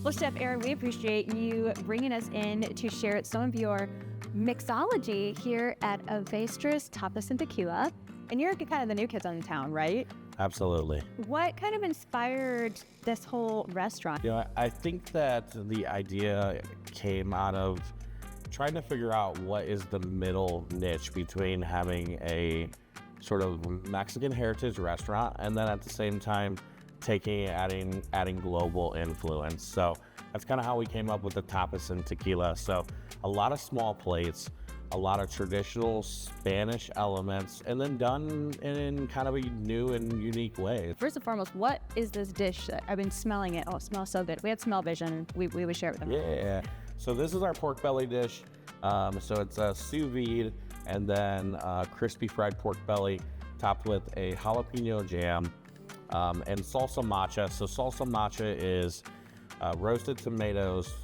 Well, Chef Aaron, we appreciate you bringing us in to share some of your mixology here at Avestruz Tapas and Tequila. And you're kind of the new kids on the town, right? Absolutely. What kind of inspired this whole restaurant? I think that the idea came out of trying to figure out what is the middle niche between having a sort of Mexican heritage restaurant and then at the same time adding global influence. So that's kind of how we came up with the tapas and tequila. So a lot of small plates, a lot of traditional Spanish elements, and then done in kind of a new and unique way. First and foremost, what is this dish? I've been smelling it. Oh, it smells so good. We had smell vision. We would share it with them. Yeah. So this is our pork belly dish. So it's a sous vide and then crispy fried pork belly topped with a jalapeno jam and salsa macha. So salsa macha is roasted tomatoes,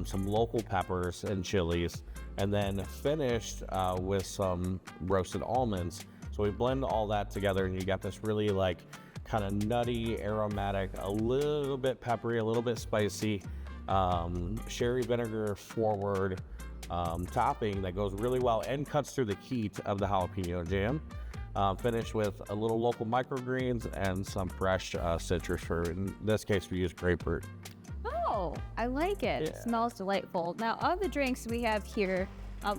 some local peppers and chilies, and then finished with some roasted almonds. So we blend all that together and you got this really like kind of nutty, aromatic, a little bit peppery, a little bit spicy, sherry vinegar forward topping that goes really well and cuts through the heat of the jalapeno jam. Finished with a little local microgreens and some fresh citrus fruit. In this case, we use grapefruit. Oh, I like it. Yeah. It smells delightful. Now, of the drinks we have here,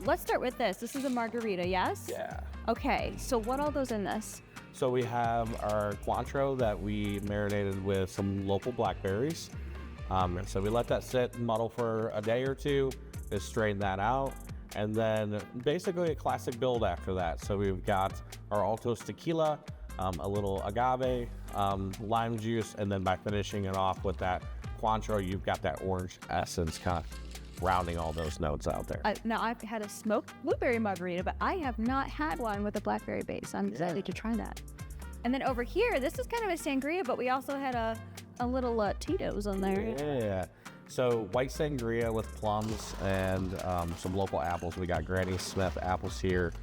let's start with this. This is a margarita, yes? Yeah. Okay, so what all goes in this? So we have our Cointreau that we marinated with some local blackberries. And so we let that sit and muddle for a day or two, just strain that out. And then basically a classic build after that. So we've got our Altos tequila, a little agave, lime juice, and then by finishing it off with that Cointreau, you've got that orange essence kind of rounding all those notes out there. Now, I've had a smoked blueberry margarita, but I have not had one with a blackberry base. I'm excited to try that. And then over here, this is kind of a sangria, but we also had a little Tito's on there. Yeah. So white sangria with plums and some local apples. We got Granny Smith apples here.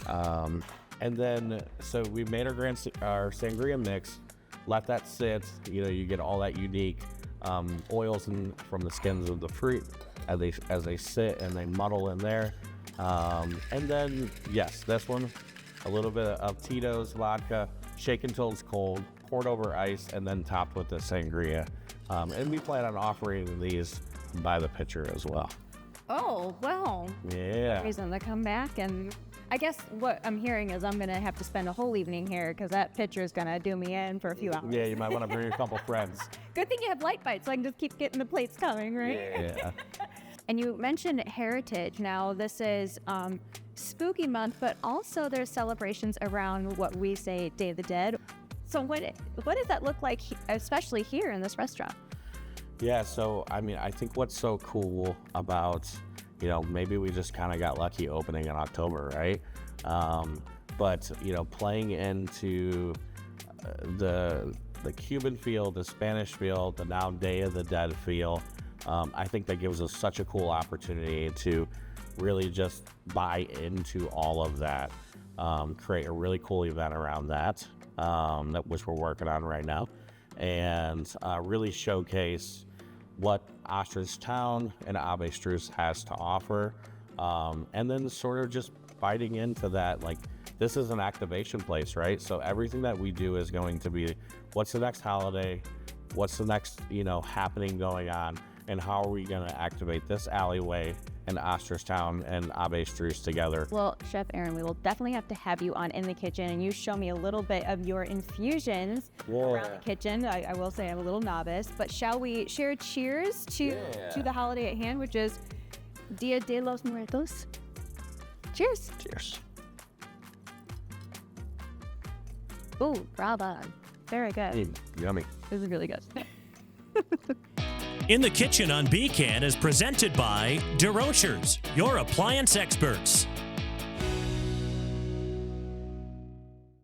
And then, so we made our sangria mix, let that sit. You get all that unique oils from the skins of the fruit as they sit and they muddle in there. And then, yes, this one, a little bit of Tito's vodka, shaken until it's cold, poured over ice, and then topped with the sangria. And we plan on offering these by the pitcher as well. Oh, well. Yeah. Reason to come back. And I guess what I'm hearing is I'm going to have to spend a whole evening here because that pitcher is going to do me in for a few hours. Yeah, you might want to bring a couple friends. Good thing you have light bites so I can just keep getting the plates coming, right? Yeah. And you mentioned heritage. Now, this is spooky month, but also there's celebrations around what we say Day of the Dead. So what does that look like, especially here in this restaurant? Yeah, so I think what's so cool about, maybe we just kind of got lucky opening in October, right? But playing into the Cuban feel, the Spanish feel, the now Day of the Dead feel, I think that gives us such a cool opportunity to really just buy into all of that, create a really cool event around that, which we're working on right now, and really showcase what Ostrich Town and Avestruz has to offer, and then sort of just biting into that, like, this is an activation place, right? So everything that we do is going to be, what's the next holiday, what's the next happening going on, and how are we going to activate this alleyway and Ostrich Town and Avestruz together. Well, Chef Aaron, we will definitely have to have you on in the kitchen and you show me a little bit of your infusions around the kitchen. I will say I'm a little novice, but shall we share cheers to the holiday at hand, which is Dia de los Muertos? Cheers. Cheers. Ooh, bravo. Very good. Yummy. This is really good. In the Kitchen on BCAN is presented by DeRochers, your appliance experts.